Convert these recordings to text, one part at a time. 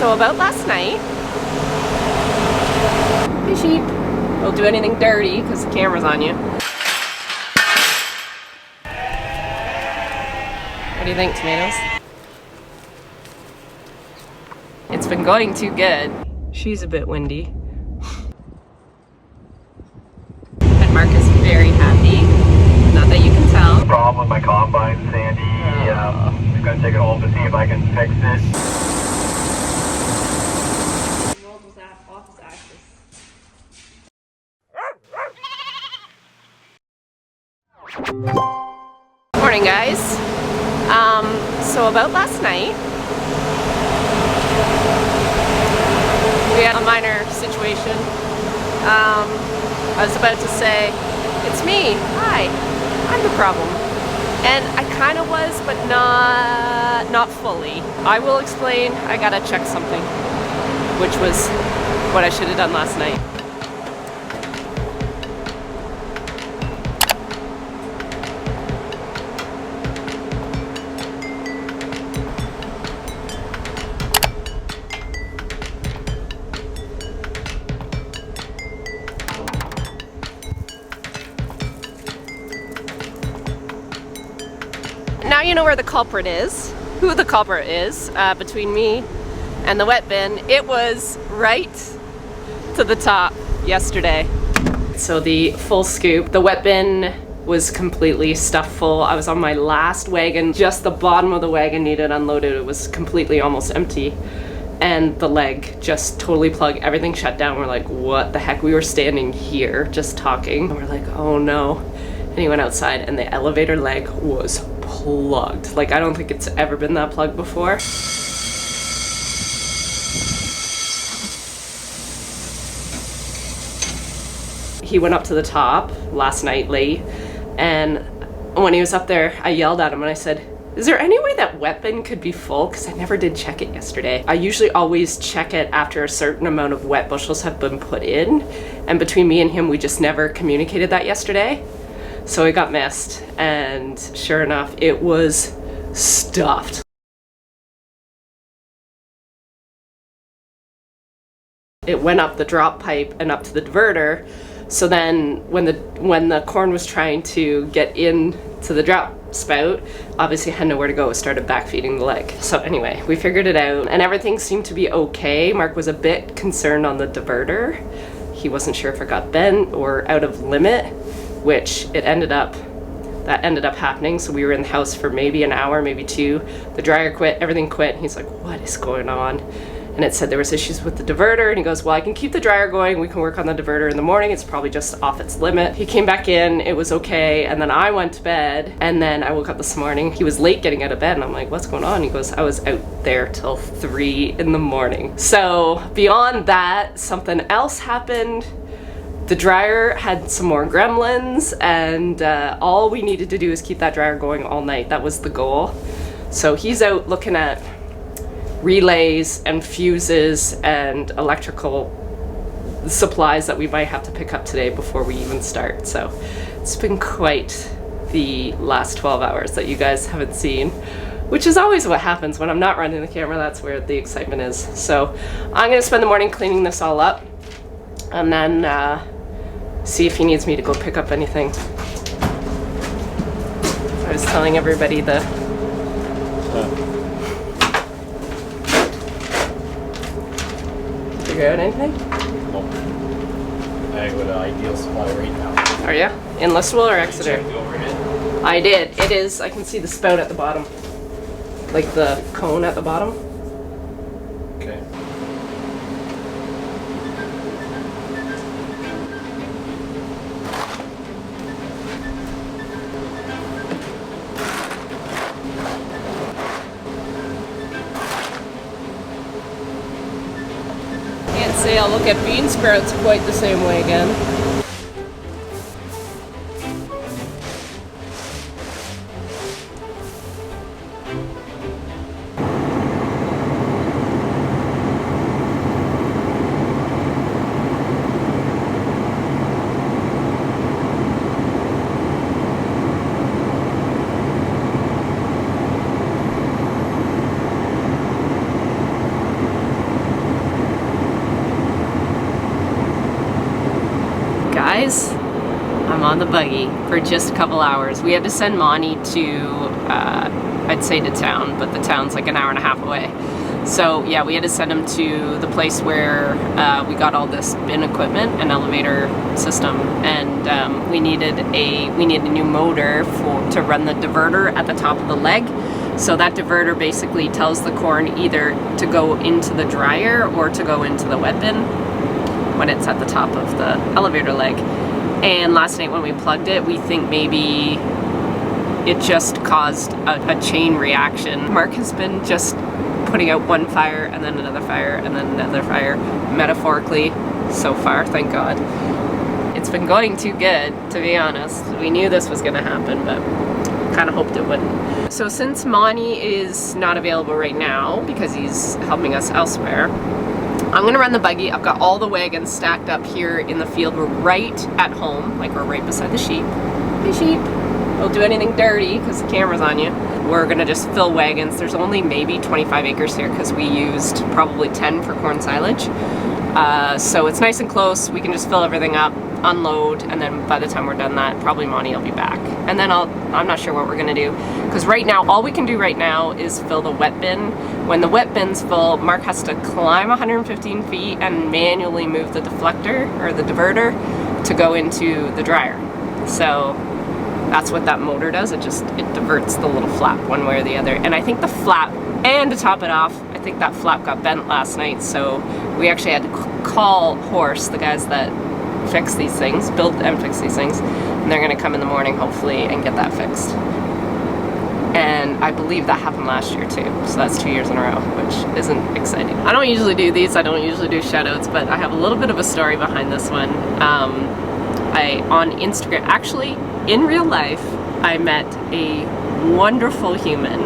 So about last night, hey sheep, don't do anything dirty because the camera's on you. What do you think, tomatoes? It's been going too good. She's a bit windy. And Mark is very happy. Not that you can tell. Problem with my combine, Sandy. I'm gonna take it home to see if I can fix it. Morning, guys. So about last night, we had a minor situation. I was about to say, it's me, hi, I'm the problem. And I kind of was, but not fully. I will explain. I gotta check something, which was what I should have done last night. Now you know where the culprit is, who the culprit is, between me and the wet bin. It was right to the top yesterday. So the full scoop, the wet bin was completely stuffed full. I was on my last wagon, just the bottom of the wagon needed unloaded. It was completely almost empty. And the leg just totally plugged, everything shut down. We're like, what the heck? We were standing here just talking. And we're like, oh no. And he went outside and the elevator leg was plugged. Like, I don't think it's ever been that plugged before. He went up to the top last night late, and when he was up there, I yelled at him and I said, is there any way that wet bin could be full? Because I never did check it yesterday. I usually always check it after a certain amount of wet bushels have been put in, and between me and him, we just never communicated that yesterday. So it got missed, and sure enough, it was stuffed. It went up the drop pipe and up to the diverter. So then when the corn was trying to get in to the drop spout, obviously had nowhere to go, started backfeeding the leg. So anyway, we figured it out and everything seemed to be okay. Mark was a bit concerned on the diverter. He wasn't sure if it got bent or out of limit, which that ended up happening. So we were in the house for maybe an hour, maybe two. The dryer quit, everything quit. And he's like, what is going on? And it said there was issues with the diverter, and he goes, well, I can keep the dryer going, we can work on the diverter in the morning, it's probably just off its limit. He came back in, it was okay, and then I went to bed, and then I woke up this morning. He was late getting out of bed, and I'm like, what's going on? He goes, I was out there till 3 in the morning. So beyond that, something else happened. The dryer had some more gremlins, and all we needed to do is keep that dryer going all night. That was the goal. So he's out looking at relays and fuses and electrical supplies that we might have to pick up today before we even start. So it's been quite the last 12 hours that you guys haven't seen, which is always what happens when I'm not running the camera. That's where the excitement is. So I'm gonna spend the morning cleaning this all up and then see if he needs me to go pick up anything. I was telling everybody Figure out anything? Nope. I go to Ideal Supply right now. Are you? Enlistable or Exeter? Check the overhead. I did. It is. I can see the spout at the bottom. Like the cone at the bottom. Okay. Can't say I'll look at bean sprouts quite the same way again. guys, I'm on the buggy for just a couple hours. We had to send Monty to, I'd say to town, but the town's like an hour and a half away. So yeah, we had to send him to the place where we got all this bin equipment and elevator system, and we needed a new motor to run the diverter at the top of the leg. So that diverter basically tells the corn either to go into the dryer or to go into the wet bin when it's at the top of the elevator leg. And last night when we plugged it, we think maybe it just caused a chain reaction. Mark has been just putting out one fire and then another fire and then another fire, metaphorically, so far, thank God. It's been going too good, to be honest. We knew this was gonna happen, but kind of hoped it wouldn't. So since Monty is not available right now because he's helping us elsewhere, I'm gonna run the buggy. I've got all the wagons stacked up here in the field. We're right at home, like we're right beside the sheep. Hey sheep. Don't do anything dirty because the camera's on you. We're gonna just fill wagons. There's only maybe 25 acres here because we used probably 10 for corn silage. So it's nice and close. We can just fill everything up, unload, and then by the time we're done that, probably Monty will be back. And then I'm not sure what we're gonna do. Because right now, all we can do right now is fill the wet bin. When the wet bin's full, Mark has to climb 115 feet and manually move the deflector, or the diverter, to go into the dryer. So that's what that motor does. It diverts the little flap one way or the other. And I think the flap, and to top it off, I think that flap got bent last night, so we actually had to call Horse, the guys that fix these things, build and fix these things, and they're gonna come in the morning hopefully and get that fixed. And I believe that happened last year too, so that's 2 years in a row, which isn't exciting. I don't usually do these, I don't usually do shoutouts, but I have a little bit of a story behind this one. On Instagram, actually, in real life, I met a wonderful human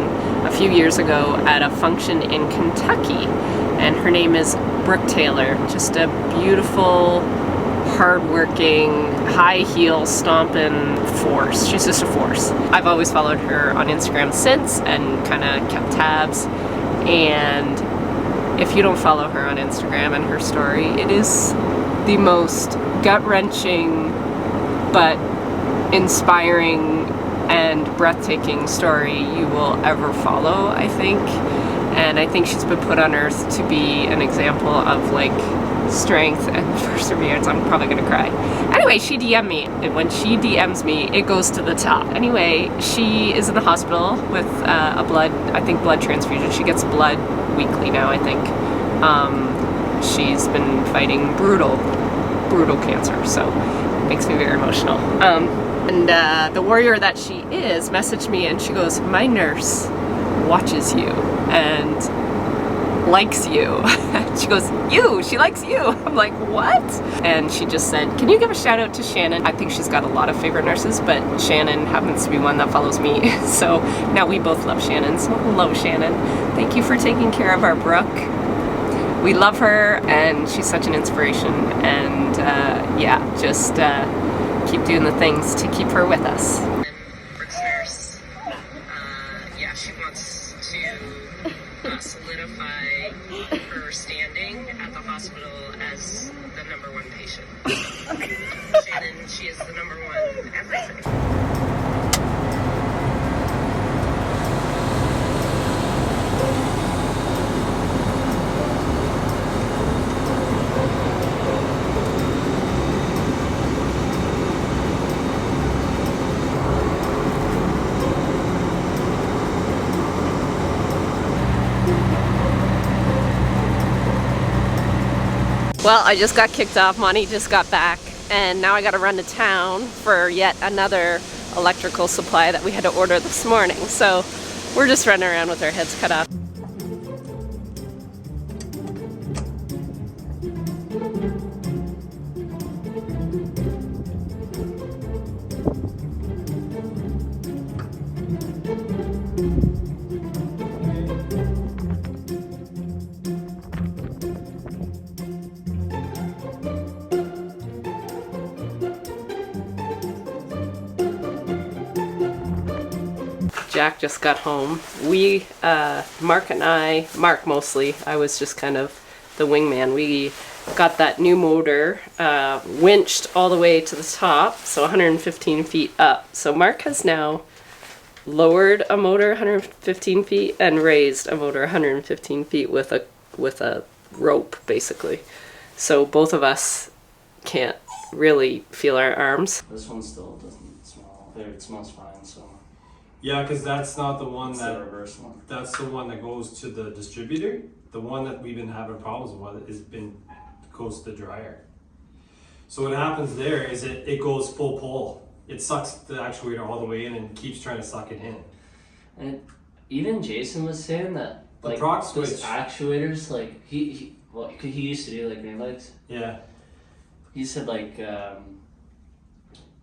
a few years ago at a function in Kentucky, and her name is Brooke Taylor. Just a beautiful, hardworking, high heel stomping force. She's just a force. I've always followed her on Instagram since and kind of kept tabs. And if you don't follow her on Instagram and her story, it is the most gut-wrenching but inspiring and breathtaking story you will ever follow, I think. And I think she's been put on earth to be an example of like strength and perseverance. I'm probably gonna cry. Anyway, she DM'd me, and when she DMs me, it goes to the top. Anyway, she is in the hospital with a blood transfusion. She gets blood weekly now, I think. She's been fighting brutal cancer, so it makes me very emotional. And the warrior that she is messaged me and she goes, "My nurse watches you and likes you." She goes, she likes you. I'm like, what? And she just said, "Can you give a shout out to Shannon?" I think she's got a lot of favorite nurses, but Shannon happens to be one that follows me. So now we both love Shannon. So hello, Shannon. Thank you for taking care of our Brooke. We love her and she's such an inspiration. And yeah, just keep doing the things to keep her with us. Brooke's nurse, yeah, she wants to solidify her standing at the hospital as the #1 patient. Shannon, she is the #1 everything. Well, I just got kicked off, Monty just got back, and now I gotta run to town for yet another electrical supply that we had to order this morning. So we're just running around with our heads cut off. Jack just got home. We, Mark mostly, I was just kind of the wingman. We got that new motor winched all the way to the top, so 115 feet up. So Mark has now lowered a motor 115 feet and raised a motor 115 feet with a rope, basically. So both of us can't really feel our arms. This one still doesn't smell. It smells fine, so. Yeah, because that's not the one It's the reverse one. That's the one that goes to the distributor. The one that we've been having problems with goes to the dryer. So what happens there is it goes full pull. It sucks the actuator all the way in and keeps trying to suck it in. And even Jason was saying that like proc those switch actuators, like he used to do like green lights. Yeah. He said like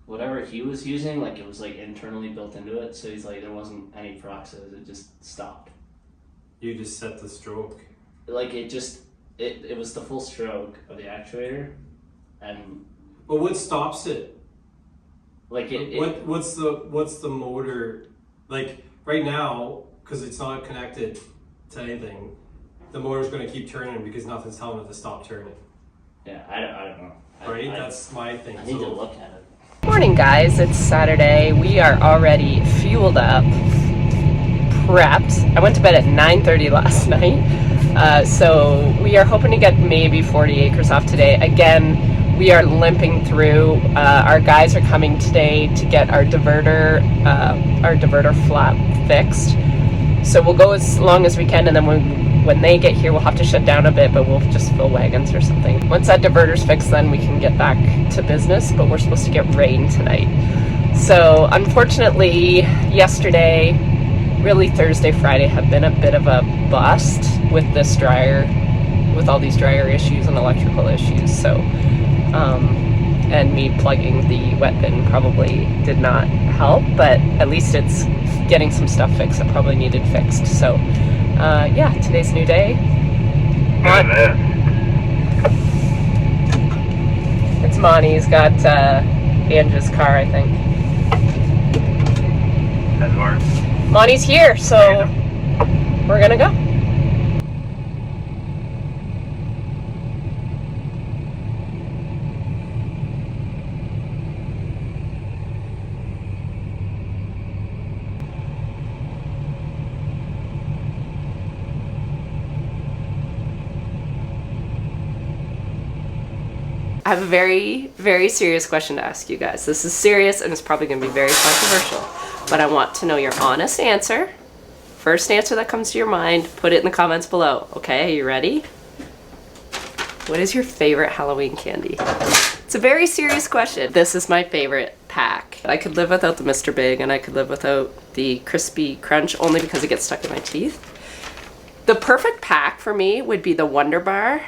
whatever he was using, like it was like internally built into it. So he's like there wasn't any proxies. It just stopped. You just set the stroke. Like it was the full stroke of the actuator, and. But what stops it? Like what's the motor like right now, because it's not connected to anything, the motor's going to keep turning because nothing's telling it to stop turning. Yeah, I don't know. Right? That's my thing. I need to look at it. Morning, guys. It's Saturday. We are already fueled up, prepped. I went to bed at 9:30 last night, so we are hoping to get maybe 40 acres off today. Again, we are limping through. Our guys are coming today to get our diverter flap fixed. So we'll go as long as we can, and then when they get here, we'll have to shut down a bit, but we'll just fill wagons or something. Once that diverter's fixed, then we can get back to business, but we're supposed to get rain tonight. So unfortunately, yesterday, really Thursday, Friday, have been a bit of a bust with this dryer, with all these dryer issues and electrical issues. So, and me plugging the wet bin probably did not help, but at least it's getting some stuff fixed that probably needed fixed. So, yeah, today's a new day. It's Monty's got Andrew's car, I think. That's Marge. Monty's here, so we're gonna go. I have a very, very serious question to ask you guys. This is serious and it's probably going to be very controversial, but I want to know your honest answer. First answer that comes to your mind, put it in the comments below. Okay, are you ready? What is your favorite Halloween candy? It's a very serious question. This is my favorite pack. I could live without the Mr. Big and I could live without the Crispy Crunch only because it gets stuck in my teeth. The perfect pack for me would be the Wonder Bar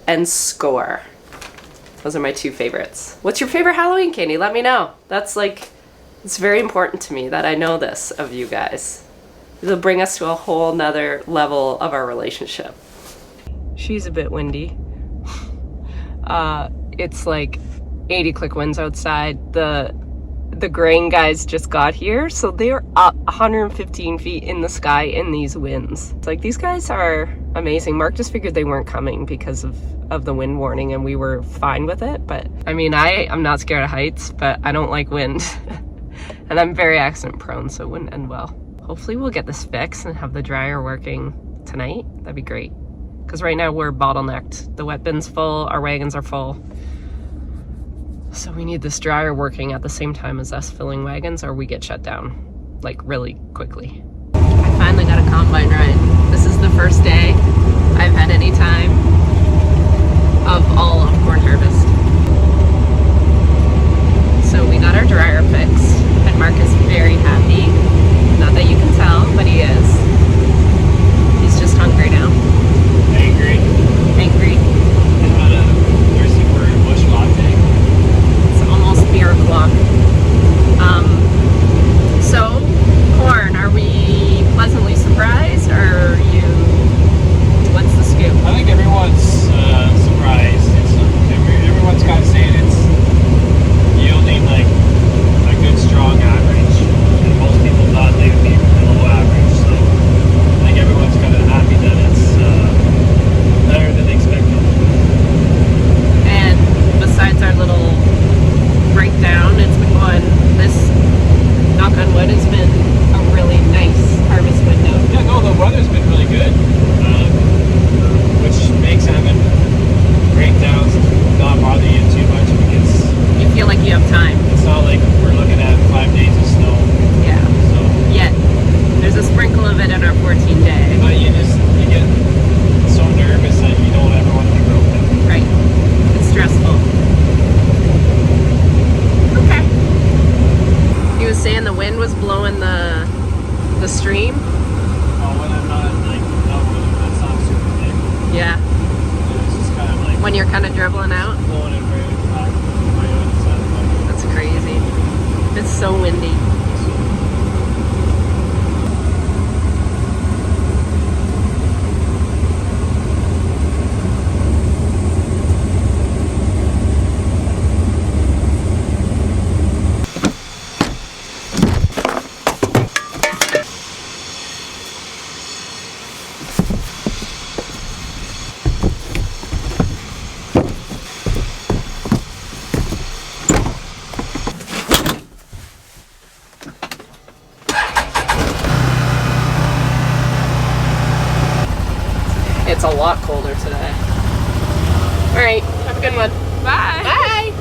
and Score. Those are my two favorites. What's your favorite Halloween candy? Let me know. That's like, it's very important to me that I know this of you guys. It'll bring us to a whole nother level of our relationship. She's a bit windy. It's like 80 click winds outside. The grain guys just got here, so they're up 115 feet in the sky in these winds. It's like, these guys are amazing. Mark just figured they weren't coming because of the wind warning, and we were fine with it. But I mean, I'm not scared of heights, but I don't like wind. And I'm very accident prone, so it wouldn't end well. Hopefully we'll get this fixed and have the dryer working tonight. That'd be great. Because right now we're bottlenecked. The wet bin's full, our wagons are full. So we need this dryer working at the same time as us filling wagons, or we get shut down, like, really quickly. I finally got a combine ride. This is the first day I've had any time of all of corn harvest. So we got our dryer fixed, and Mark is very happy. Not that you can tell, but he is. He's just hungry now. Angry. Thirsty for a bush latte. It's almost beer o'clock. So, corn, are we pleasantly surprised, or are you, what's the scoop? I think When you're kind of dribbling out. Blowing it right back right on the side of the pumpkin. That's crazy. It's so windy. It's a lot colder today. All right, have a good one. Bye. Bye.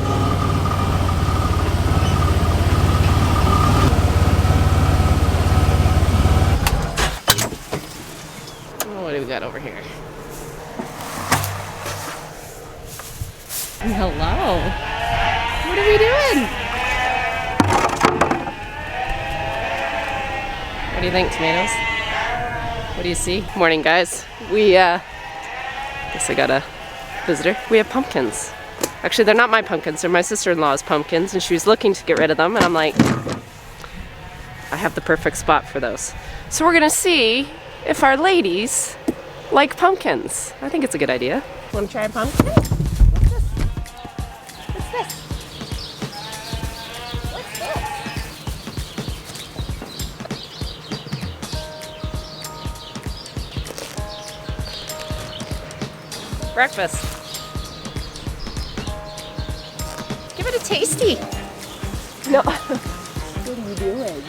Oh, what do we got over here? Hello. What are we doing? What do you think, tomatoes? What do you see? Morning, guys. We, guess I got a visitor. We have pumpkins. Actually, they're not my pumpkins. They're my sister-in-law's pumpkins, and she was looking to get rid of them, and I'm like, I have the perfect spot for those. So we're gonna see if our ladies like pumpkins. I think it's a good idea. Want to try a pumpkin? What's this? What's this? What's this? Breakfast. Give it a tasty. No. What are you doing?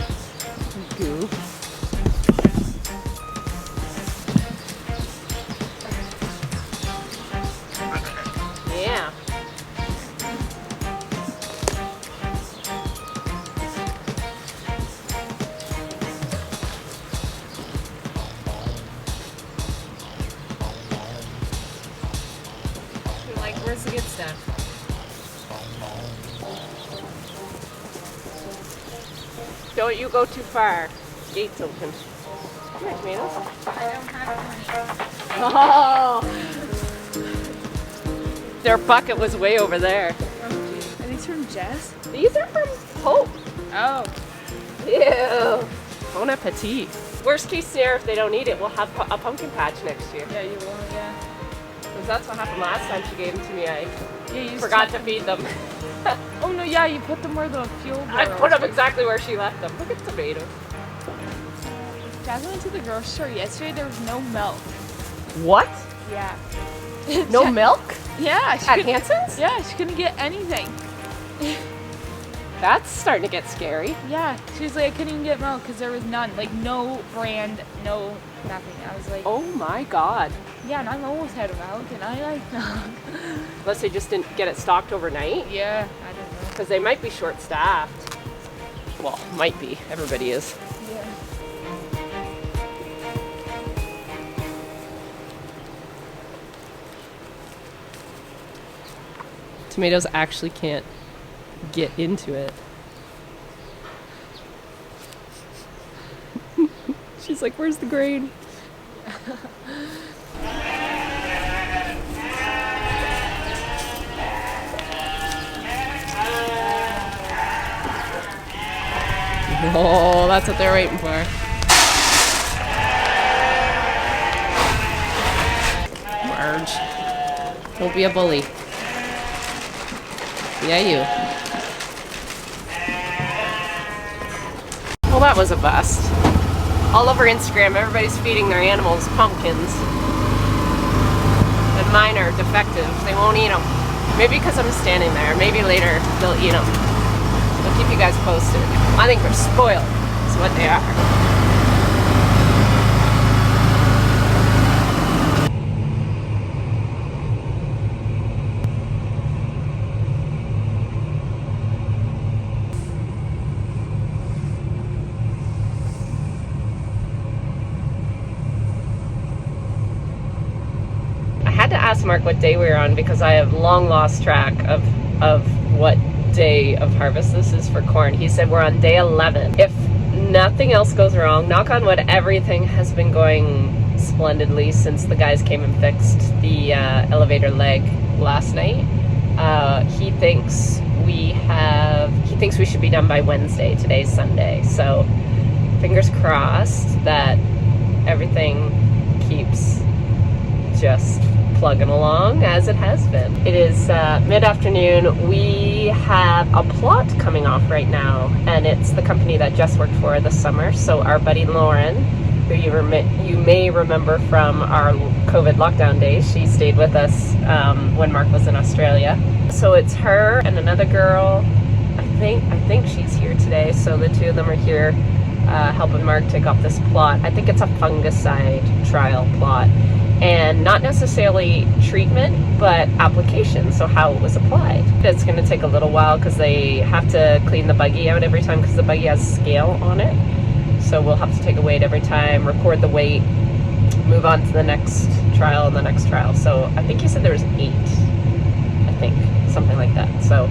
You goof. Yeah. Like, where's the good stuff? Don't you go too far. Gate's open. Come here, tomatoes. Oh! Their bucket was way over there. Are these from Jess? These are from Hope. Oh. Ew. Bon appetit. Worst case scenario, if they don't eat it, we'll have a pumpkin patch next year. Yeah, you will, yeah. Because that's what happened last time she gave them to me. I You forgot to feed them. Oh no, yeah, you put them where the fuel I barrels. put them exactly where she left them. Look at tomatoes. Jess went to the grocery store yesterday, there was no milk. What? Yeah. No milk? Yeah. At Hanson's? Yeah, she couldn't get anything. That's starting to get scary. Yeah, she was like, I couldn't even get milk because there was none. Like, no brand, no nothing. I was like, Oh my god. yeah, and I'm almost out of milk, and I like milk. Unless they just didn't get it stocked overnight. Yeah, I don't know. Because they might be short-staffed. Well, might be. Everybody is. Yeah. Tomatoes actually can't get into it. She's like, where's the grain? Oh, that's what they're waiting for. Marge, don't be a bully. Yeah, you. Well, that was a bust. All over Instagram, everybody's feeding their animals pumpkins. And mine are defective. They won't eat them. Maybe because I'm standing there. Maybe later they'll eat them. I'll keep you guys posted. I think they're spoiled. That's what they are. I had to ask Mark what day we were on because I have long lost track of what day of harvest this is for corn. He said we're on day 11. If nothing else goes wrong, knock on wood, everything has been going splendidly since the guys came and fixed the elevator leg last night. He thinks we should be done by Wednesday. Today's Sunday, so fingers crossed that everything keeps just plugging along as it has been. It is mid-afternoon. We have a plot coming off right now, and it's the company that Jess worked for this summer. So our buddy Lauren, who you may remember from our COVID lockdown days, she stayed with us when Mark was in Australia. So it's her and another girl. I think she's here today. So the two of them are here helping Mark take off this plot. I think it's a fungicide trial plot. And not necessarily treatment, but application, so how it was applied. It's going to take a little while because they have to clean the buggy out every time because the buggy has scale on it. So we'll have to take a weight every time, record the weight, move on to the next trial and the next trial. So I think you said there was 8, I think, something like that. So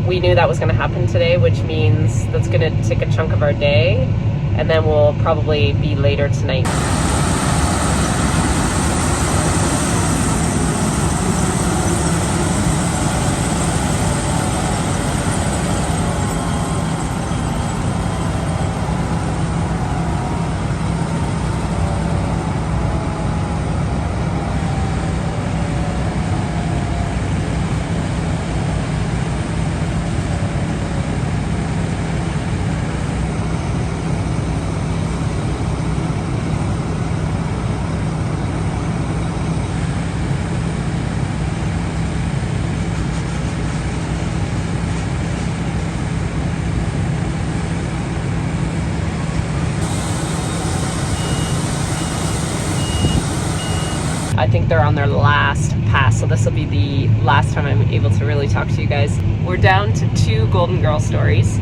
we knew that was going to happen today, which means that's going to take a chunk of our day, and then we'll probably be later tonight. I think they're on their last pass, so this will be the last time I'm able to really talk to you guys. We're down to 2 Golden Girl stories,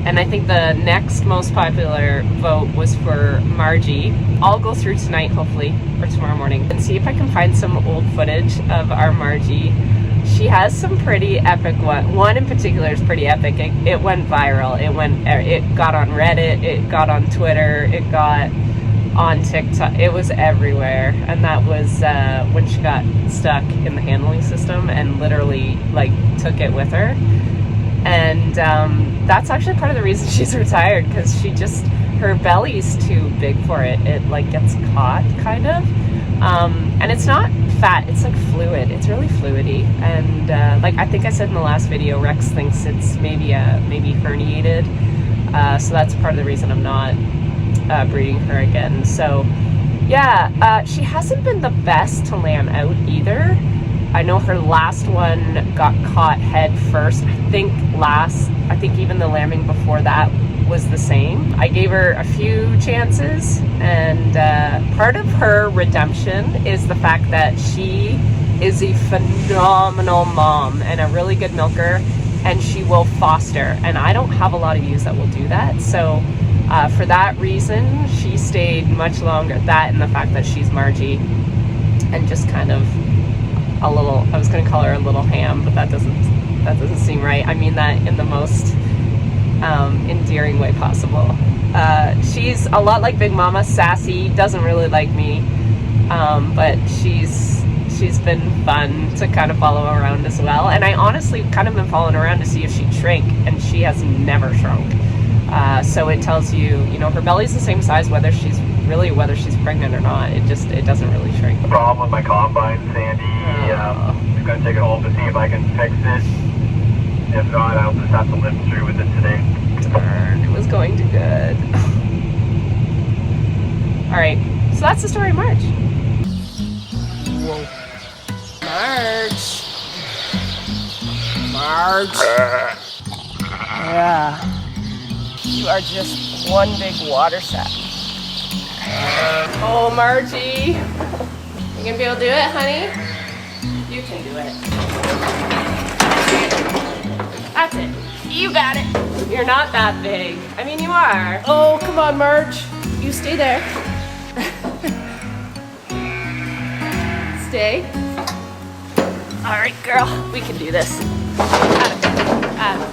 and I think the next most popular vote was for Margie. I'll go through tonight, hopefully, or tomorrow morning, and see if I can find some old footage of our Margie. She has some pretty epic one. One in particular is pretty epic. It went viral. It got on Reddit. It got on Twitter. It got on TikTok. It was everywhere, and that was when she got stuck in the handling system and literally like took it with her. And that's actually part of the reason she's retired, because her belly's too big for it. It like gets caught kind of, and it's not fat, it's like fluid. It's really fluidy, and like I think I said in the last video, Rex thinks it's maybe herniated, so that's part of the reason I'm not breeding her again. So yeah, she hasn't been the best to lamb out either. I know her last one got caught head first. I think even the lambing before that was the same. I gave her a few chances, and part of her redemption is the fact that she is a phenomenal mom and a really good milker, and she will foster, and I don't have a lot of ewes that will do that. So for that reason, she stayed much longer. That and the fact that she's Margie, and just kind of a little, I was going to call her a little ham, but that doesn't seem right. I mean that in the most endearing way possible. She's a lot like Big Mama, sassy, doesn't really like me, but she's been fun to kind of follow around as well. And I honestly kind of been following around to see if she'd shrink, and she has never shrunk. So it tells you, her belly's the same size whether she's pregnant or not. It doesn't really shrink. The problem with my combine, Sandy. I'm gonna take it home to see if I can fix it. If not, I'll just have to live through with it today. Darn, it was going too good. All right, so that's the story of Marge. Whoa. Marge. Yeah. You are just one big water sack. Oh, Margie. You gonna be able to do it, honey? You can do it. That's it. You got it. You're not that big. I mean, you are. Oh, come on, Marge. You stay there. Stay. All right, girl. We can do this. Adam.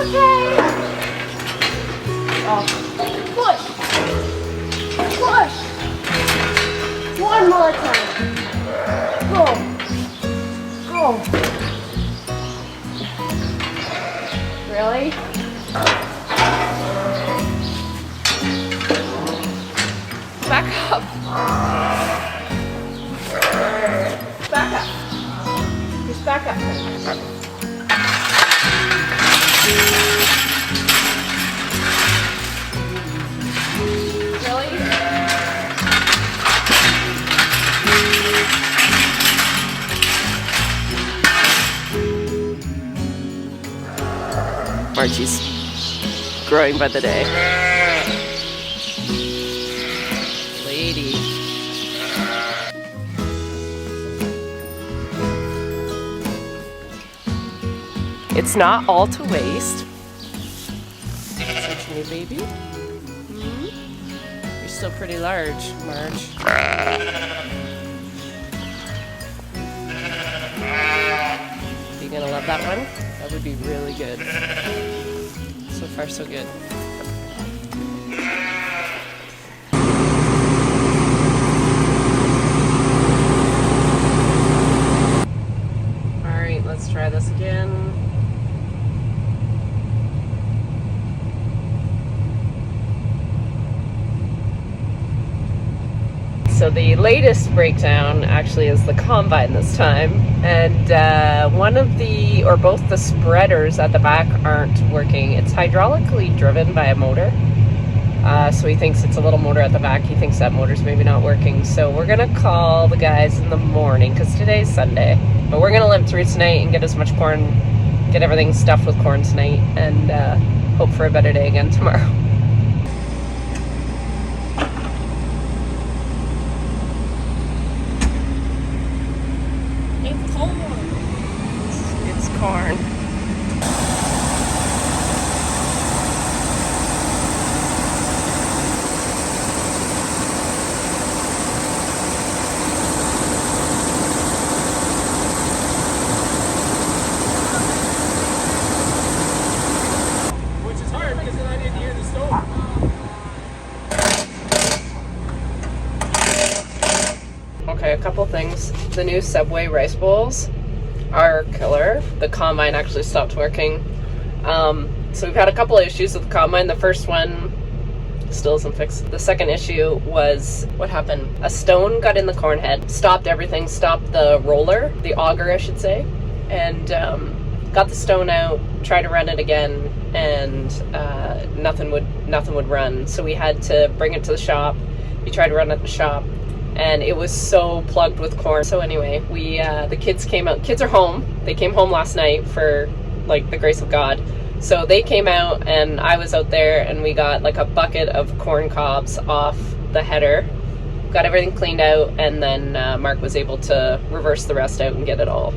Okay. Oh, push. Push. One more time. Go. Go. Really? Back up. Back up. Just back up. Really? Margie's growing by the day. Lady. It's not all to waste. Such a new baby. You're still pretty large, Marge. You gonna love that one? That would be really good. So far, so good. All right, let's try this again. So the latest breakdown actually is the combine this time, and one of the, or both the spreaders at the back aren't working. It's hydraulically driven by a motor, so he thinks it's a little motor at the back. He thinks that motor's maybe not working, so we're gonna call the guys in the morning because today's Sunday, but we're gonna limp through tonight and get as much corn, get everything stuffed with corn tonight, and hope for a better day again tomorrow. It's corn. Which is hard because then I didn't hear the stove. Okay, a couple things. The new Subway rice bowls are killer. The combine actually stopped working. So we've had a couple of issues with the combine. The first one still isn't fixed. The second issue was, what happened? A stone got in the corn head, stopped everything, stopped the roller, the auger I should say, and got the stone out, tried to run it again, and nothing would run. So we had to bring it to the shop. We tried to run it at the shop, and it was so plugged with corn. So anyway, we the kids came out. Kids are home. They came home last night for like the grace of God. So they came out, and I was out there, and we got like a bucket of corn cobs off the header, got everything cleaned out, and then Mark was able to reverse the rest out and get it all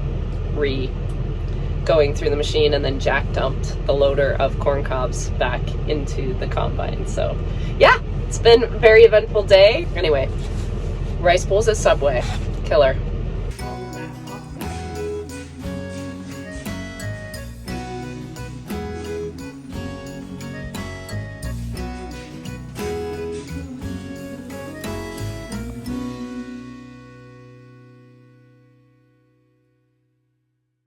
going through the machine, and then Jack dumped the loader of corn cobs back into the combine. So yeah, it's been a very eventful day. Anyway, rice bowls at Subway, killer.